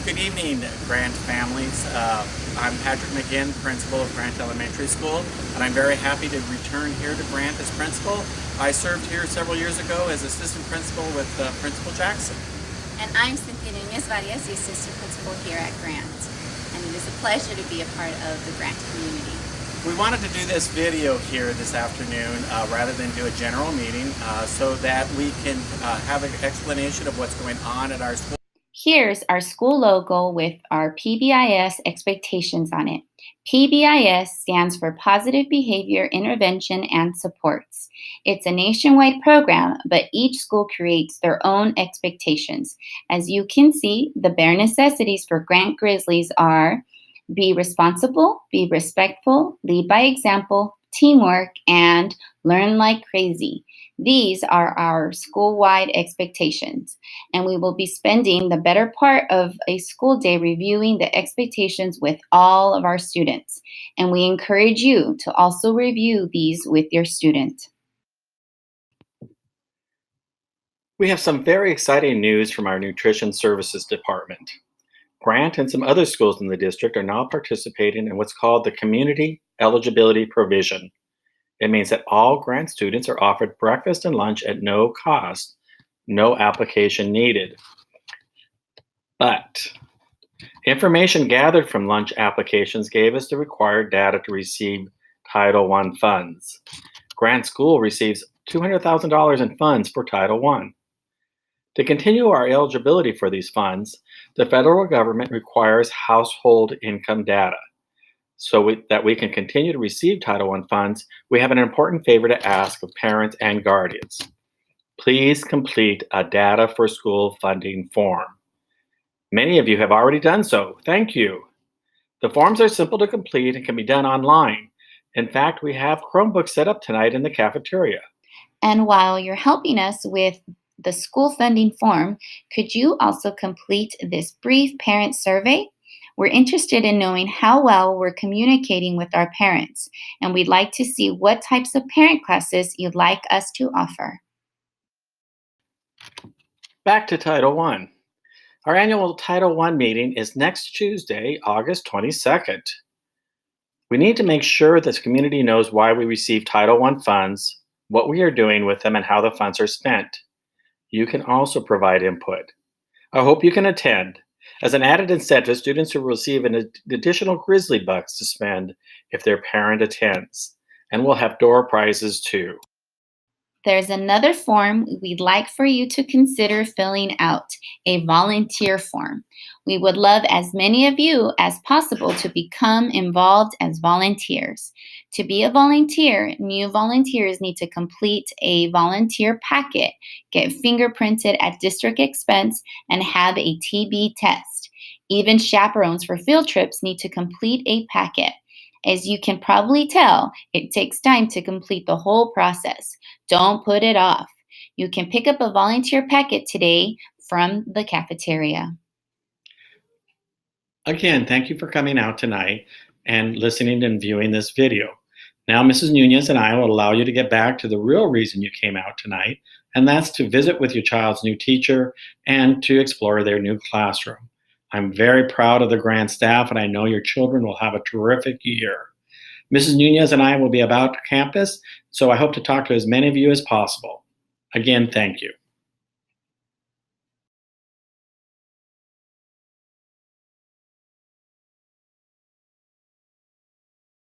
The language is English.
Good evening, Grant families. I'm Patrick McGinn, principal of Grant Elementary School, and I'm very happy to return here to Grant as principal. I served here several years ago as assistant principal with Principal Jackson. And I'm Cynthia Nunez Varias, the assistant principal here at Grant. And it is a pleasure to be a part of the Grant community. We wanted to do this video here this afternoon rather than do a general meeting so that we can have an explanation of what's going on at our school. Here's our school logo with our PBIS expectations on it. PBIS stands for Positive Behavior Intervention and Supports. It's a nationwide program, but each school creates their own expectations. As you can see, the bare necessities for Grant Grizzlies are be responsible, be respectful, lead by example, teamwork, and learn like crazy. These are our school-wide expectations, and we will be spending the better part of a school day reviewing the expectations with all of our students, and we encourage you to also review these with your student. We have some very exciting news from our Nutrition Services Department. Grant and some other schools in the district are now participating in what's called the Community Eligibility Provision. It means that all Grant students are offered breakfast and lunch at no cost, no application needed. But information gathered from lunch applications gave us the required data to receive Title I funds. Grant School receives $200,000 in funds for Title I. To continue our eligibility for these funds, the federal government requires household income data. So that we can continue to receive Title I funds, we have an important favor to ask of parents and guardians. Please complete a Data for School funding form. Many of you have already done so. Thank you. The forms are simple to complete and can be done online. In fact, we have Chromebooks set up tonight in the cafeteria. And while you're helping us with the school funding form, could you also complete this brief parent survey? We're interested in knowing how well we're communicating with our parents, and we'd like to see what types of parent classes you'd like us to offer. Back to Title I. Our annual Title I meeting is next Tuesday, August 22nd. We need to make sure this community knows why we receive Title I funds, what we are doing with them, and how the funds are spent. You can also provide input. I hope you can attend. As an added incentive, students will receive an additional Grizzly Bucks to spend if their parent attends, and we'll have door prizes too. There's another form we'd like for you to consider filling out, a volunteer form. We would love as many of you as possible to become involved as volunteers. To be a volunteer, new volunteers need to complete a volunteer packet, get fingerprinted at district expense, and have a TB test. Even chaperones for field trips need to complete a packet. As you can probably tell, it takes time to complete the whole process. Don't put it off. You can pick up a volunteer packet today from the cafeteria. Again, thank you for coming out tonight and listening and viewing this video. Now, Mrs. Nunez and I will allow you to get back to the real reason you came out tonight, and that's to visit with your child's new teacher and to explore their new classroom. I'm very proud of the Grant staff, and I know your children will have a terrific year. Mrs. Nunez and I will be about campus, so I hope to talk to as many of you as possible. Again, thank you.